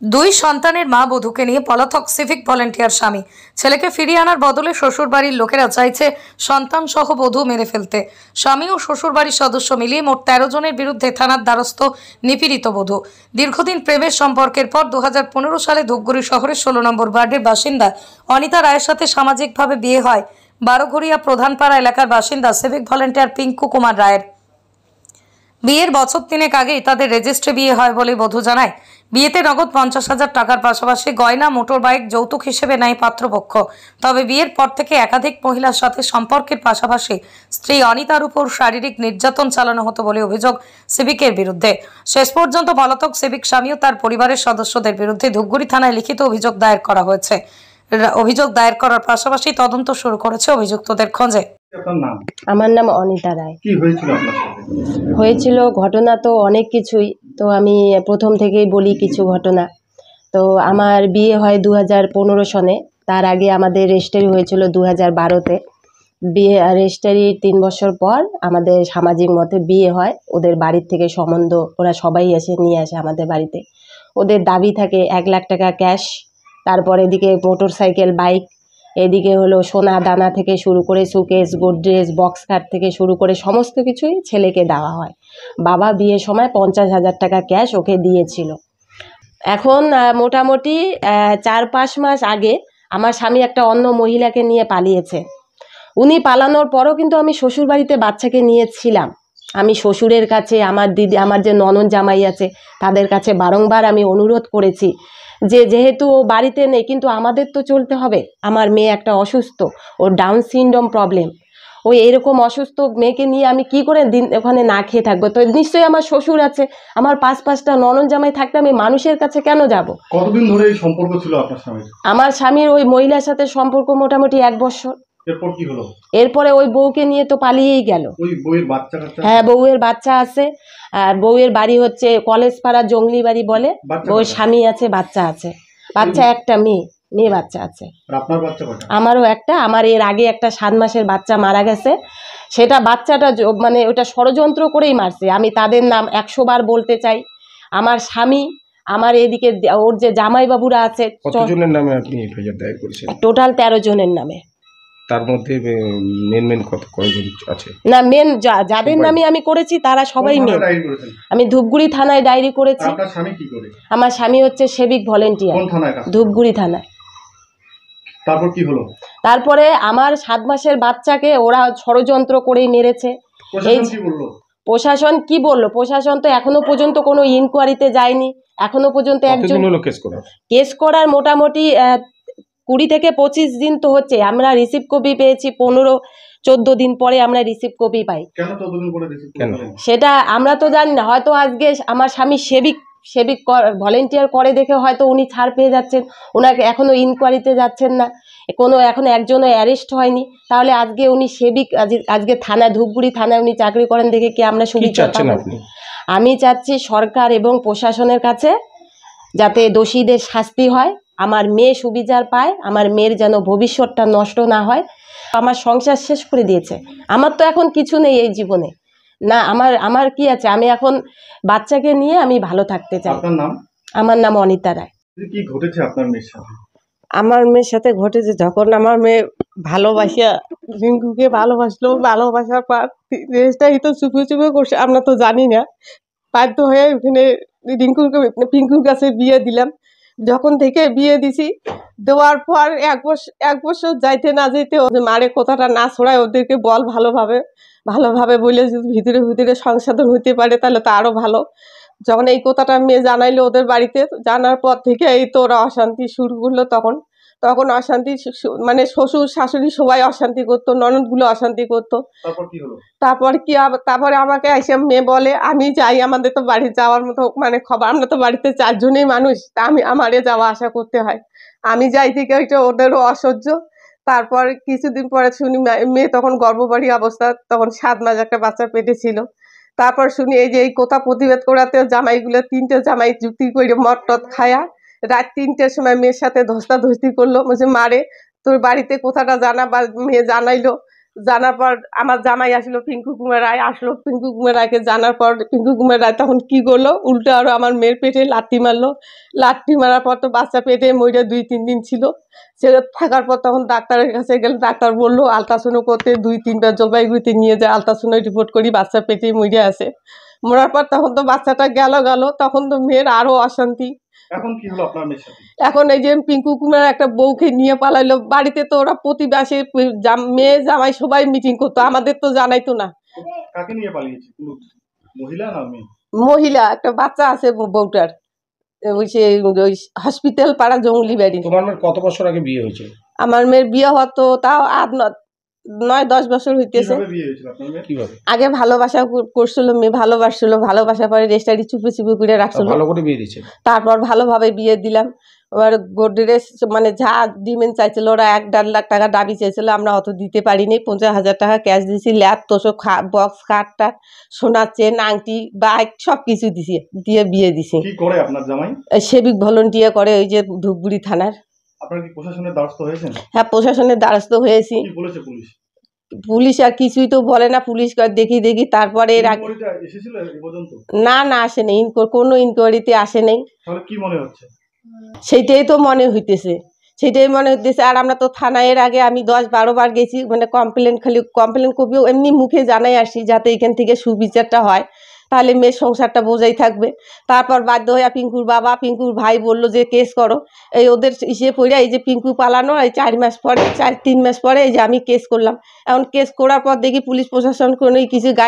দুই সন্তানের মা বধূকে নিয়ে পলাতক সিভিক ভলেন্টিয়ার স্বামী। ছেলেকে ফিরিয়ে আনার বদলে শ্বশুরবাড়ির লোকেরা চাইছে সন্তান সহ বধূ মেরে ফেলতে। স্বামী ও শ্বশুরবাড়ির সদস্য মিলিয়ে মোট ১৩ জনের বিরুদ্ধে থানার দ্বারস্থ নিপীড়িত বধূ। দীর্ঘদিন প্রেমের সম্পর্কের পর ২০১৫ সালে ধূপগুড়ি শহরের ১৬ নম্বর ওয়ার্ডের বাসিন্দা অনিতা রায়ের সাথে সামাজিকভাবে বিয়ে হয় বারোঘরিয়া প্রধানপাড়া এলাকার বাসিন্দা সিভিক ভলেন্টিয়ার পিঙ্কু কুমার রায়ের। বিয়ের বছর ৩ আগেই তাদের রেজিস্ট্রি বিয়ে হয় বলে বধূ জানায়। বিয়েতে নগদ ৫০,০০০ টাকার পাশাপাশি গয়না, মোটর বাইক যৌতুক হিসেবে নেয় পাত্রপক্ষ। তবে বিয়ের পর থেকে একাধিক মহিলার সাথে সম্পর্কের পাশাপাশি স্ত্রী অনিতার উপর শারীরিক নির্যাতন চালানো হতো বলে অভিযোগ সিভিকের বিরুদ্ধে। শেষ পর্যন্ত পলাতক সিভিক স্বামী ও তার পরিবারের সদস্যদের বিরুদ্ধে ধূপগুড়ি থানায় লিখিত অভিযোগ দায়ের করা হয়েছে। অভিযোগ দায়ের করার পাশাপাশি তদন্ত শুরু করেছে অভিযুক্তদের খোঁজে। আমার নাম অনিতা রায়। কি হয়েছিল আপনার সাথে? হয়েছিল ঘটনা তো অনেক কিছুই, তো আমি প্রথম থেকেই বলি কিছু ঘটনা। তো আমার বিয়ে হয় ২০১৫ সনে। তার আগে আমাদের রেজিস্ট্রি হয়েছিল ২০১২-তে। বিয়ে রেজিস্ট্রির ৩ বছর পর আমাদের সামাজিক মতে বিয়ে হয়। ওদের বাড়ির থেকে সম্বন্ধ ওরা সবাই এসে নিয়ে আসে আমাদের বাড়িতে। ওদের দাবি থাকে ১ লাখ টাকা ক্যাশ, তারপর এদিকে মোটর সাইকেল, বাইক, এদিকে হলো সোনা দানা থেকে শুরু করে সুকেস, গোদরেজ, বক্স খাট থেকে শুরু করে সমস্ত কিছুই ছেলেকে দেওয়া হয়। বাবা বিয়ের সময় ৫০,০০০ টাকা ক্যাশ ওকে দিয়েছিল। এখন মোটামুটি ৪-৫ মাস আগে আমার স্বামী একটা অন্য মহিলাকে নিয়ে পালিয়েছে। উনি পালানোর পরও কিন্তু আমি শ্বশুরবাড়িতে বাচ্চাকে নিয়েছিলাম। আমি শ্বশুরের কাছে, আমার দিদি, আমার যে ননদ জামাই আছে তাদের কাছে বারংবার আমি অনুরোধ করেছি যে যেহেতু ও বাড়িতে নেই কিন্তু আমাদের তো চলতে হবে। আমার মেয়ে একটা অসুস্থ, ওর ডাউন সিনড্রোম প্রবলেম। ওই এরকম অসুস্থ মেয়েকে নিয়ে আমি কি করে দিন ওখানে না খেয়ে থাকবো? তো নিশ্চয়ই আমার শ্বশুর আছে, আমার ৫-৫টা ননদ জামাই থাকতে আমি মানুষের কাছে কেন যাব? কতদিন ধরে এই সম্পর্ক ছিল আপনার স্বামীর? আমার স্বামীর ওই মহিলার সাথে সম্পর্ক মোটামুটি ১ বছর। এরপর কি হলো? এরপরে ওই বউকে নিয়ে তো পালিয়েই গেল। ওই বউয়ের বাচ্চা কাচ্চা? হ্যাঁ, বউয়ের বাচ্চা আছে। আর বউয়ের বাড়ি হচ্ছে কলেজ পাড়া, জঙ্গলি বাড়ি বলে। বউয়ের স্বামী আছে, বাচ্চা আছে। বাচ্চা একটা মেয়ে বাচ্চা আছে। আর আপনার বাচ্চা কয়টা? আমারও একটা। আমার এর আগে একটা ৭ মাসের বাচ্চা মারা গেছে। সেটা বাচ্চাটা মানে ওটা ষড়যন্ত্র করেই মারছে। আমি তাদের নাম ১০০ বার বলতে চাই। আমার স্বামী, আমার এদিকে ওর যে জামাইবাবুরা আছে। কতজনের নামে আপনি এফআইআর দায়ের করেছেন? টোটাল ১৩ জনের নামে। তার মধ্যে মেন কয়জন আছে? না, মেন যাদের নামে আমি করেছি তারা সবাই মেন। আমি ধূপগুড়ি থানায় ডায়েরি করেছি। আপনার স্বামী কি করে? আমার স্বামী হচ্ছে সিভিক ভলেন্টিয়ার। কোন থানায়? ধূপগুড়ি থানায়। তারপর কি হলো? তারপরে আমার ৭ মাসের বাচ্চাকে ওরা ষড়যন্ত্র করেই মেরেছে। প্রশাসন কি বললো? প্রশাসন তো এখনো পর্যন্ত কোনো ইনকোয়ারিতে যায়নি। এখনো পর্যন্ত একজন কেস করার মোটামুটি ২০ থেকে ২৫ দিন তো হচ্ছে। আমরা রিসিভ কপি পেয়েছি ১৫-১৪ দিন পরে আমরা রিসিভ কপি পাই। কেন ১৪ দিন পরে রিসিভ কপি? সেটা আমরা তো জানি না। হয়তো আজকে আমার স্বামী সেবিক ভলেন্টিয়ার করে দেখে হয়তো উনি ছাড় পেয়ে যাচ্ছেন, ওনাকে এখনো ইনকোয়ারিতে যাচ্ছেন না, এখনো একজনও অ্যারেস্ট হয়নি। তাহলে আজকে উনি সেবিক, আজকে থানা, ধূপগুড়ি থানায় উনি চাকরি করেন দেখে কি আমরা সুবিধা পাবো? আমি চাচ্ছি সরকার এবং প্রশাসনের কাছে যাতে দোষীদের শাস্তি হয়, আমার মেয়ে সুবিচার পায়, আমার মেয়ের যেন ভবিষ্যৎটা নষ্ট না হয়। আমার সংসার শেষ করে দিয়েছে। আমার তো এখন কিছু নেই এই জীবনে। না, আমার কি আছে? আমি এখন বাচ্চাকে নিয়ে আমি ভালো থাকতে চাই। আপনার নাম? আমার নাম অনিতা রায়। কি ঘটেছে আপনার মেয়ের সাথে? আমার মেয়ের সাথে ঘটেছে, যখন আমার মেয়ে ভালোবাসা রিঙ্কুকে ভালোবাসলো, ভালোবাসার পর জিনিসটাই তো চুপে চুপে করছে, আমরা তো জানি না। বাধ্য হয়ে ওখানে পিঙ্কুর কাছে বিয়ে দিলাম। যখন থেকে বিয়ে দিছি, দেওয়ার পর ১ বছর যাইতে না যাইতে মারে কথাটা না ছড়ায় ওদেরকে বল ভালোভাবে বলে যদি ভিতরে ভিতরে সংশোধন হইতে পারে তাহলে তো আরও ভালো। যখন এই কথাটা মেয়ে জানাইলো ওদের বাড়িতে, জানার পর থেকে এই তো ওরা অশান্তি শুরু করলো। তখন অশান্তি, মানে শ্বশুর শাশুড়ি সবাই অশান্তি করতো, ননদগুলো অশান্তি করতো। তারপরে আমাকে এসে মেয়ে বলে আমি যাই, আমাদের তো বাড়ি যাওয়ার মতো মানে খবর, আমরা তো বাড়িতে 4 জনেই মানুষ, আমারে যাওয়া আসা করতে হয়। আমি যাই থেকে ওইটা ওদেরও অসহ্য। তারপর কিছুদিন পরে শুনি মেয়ে তখন গর্ভবতী অবস্থা, তখন 7 মাস একটা বাচ্চা পেটে ছিল। তারপর শুনি এই যে এই কথা প্রতিবাদ করাতে জামাইগুলো 3টে জামাই যুক্তি করে মদ টদ খায়া রাত 3টের সময় মেয়ের সাথে ধস্তাধস্তি করলো। বলছে মারে তোর বাড়িতে কথাটা জানা, বা মেয়ে জানাইলো জানার পর আমার জামাই আসলো, পিঙ্কু কুমার রায় আসলো। পিঙ্কু কুমার রায়কে জানার পর পিঙ্কু কুমার রায় তখন কি করলো, উল্টো আরো আমার মেয়ের পেটে লাথি মারলো। লাথি মারার পর তো বাচ্চা পেটে মইরা 2-3 দিন ছিল। সে থাকার পর তখন ডাক্তারের কাছে গেলে ডাক্তার বললো আলট্রাসাউন্ড করতে, 2-3বার জলপাইগুড়িতে নিয়ে যায় আলট্রাসাউন্ড রিপোর্ট করি বাচ্চা পেটে মরে আছে। মরার পর তখন তো বাচ্চাটা গেল তখন তো মেয়ের আরো অশান্তি। এখন কি হলো আপনার মেয়ের সাথে? এখন এই যে পিঙ্কু কুমার একটা বউকে নিয়ে পালাইলো। বাড়িতে তো ওরা প্রতিবাসী মেয়ে জামাই সবাই মিটিং করতো, আমাদের তো জানাইতো না। কাকে নিয়ে পালিয়েছে? কোনো মহিলা না মেয়ে? মহিলা, একটা বাচ্চা আছে বউটার, ওই সে ওই হসপিটাল পাড়া জঙ্গলি বাড়ি। তোমার মেয়ের কত বছর আগে বিয়ে হয়েছে? আমার মেয়ের বিয়ে হতো তাও 9-10 বছর হইতেছে। কিভাবে বিয়ে হয়েছিল আপনার মেয়ের? কিভাবে? আগে ভালোবাসা করছিল, মেয়ে ভালোবাসছিল, ভালোবাসা পরে রেজিস্ট্রি চুপে চুপে করে রাখছিল। ভালো করে বিয়ে দিয়েছে? তারপর ভালোভাবে বিয়ে দিলাম। এবার গোডরেজ মানে যা ডিমেন্ট চাইছিল, ওরা 1-1.5 লাখ টাকা দাবি চাইছিল, আমরা অত দিতে পারিনি। 50,000 টাকা ক্যাশ দিয়েছি, ল্যাপ তোষক বক্স খাটটা, সোনার চেন, আংটি, বাইক সব কিছু দিছি, দিয়ে বিয়ে দিছি। কি করে আপনার জামাই? সেবিক ভলেন্টিয়ার করে, ওই যে ধূপগুড়ি থানার। আপনার কি প্রশাসনের দ্বারস্থ হয়েছেন? হ্যাঁ, প্রশাসনের দ্বারস্থ হয়েছি। কি বলেছে পুলিশ? পুলিশ আর কিছুই তো বলে না। পুলিশ দেখি তারপরে এর আগে ইনকোয়ারিটা এসেছিল এ পর্যন্ত? না আসেনি, কোনো ইনকোয়ারিতে আসে নাই। তাহলে কি মনে হচ্ছে? সেইটাই তো মনে হইতেছে, সেটাই মনে হইতেছে। আর আমরা তো থানায় এর আগে আমি 10-12 বার গেছি, মানে কমপ্লেন কপিও এমনি মুখে জানাই আসি, যাতে এখান থেকে সুবিচারটা হয়, তাহলে মেয়ের সংসারটা বোঝাই থাকবে। তারপর বাধ্য হয়ে পিঙ্কুর বাবা, পিঙ্কুর ভাই বলল যে কেস করো। এই ওদের ইসে পড়ে এই যে পিঙ্কু পালানো, এই 4 মাস পরে, 3 মাস পরে এই যে আমি কেস করলাম। এখন কেস করার পর দেখি পুলিশ প্রশাসন কোনো কিছু গায়ে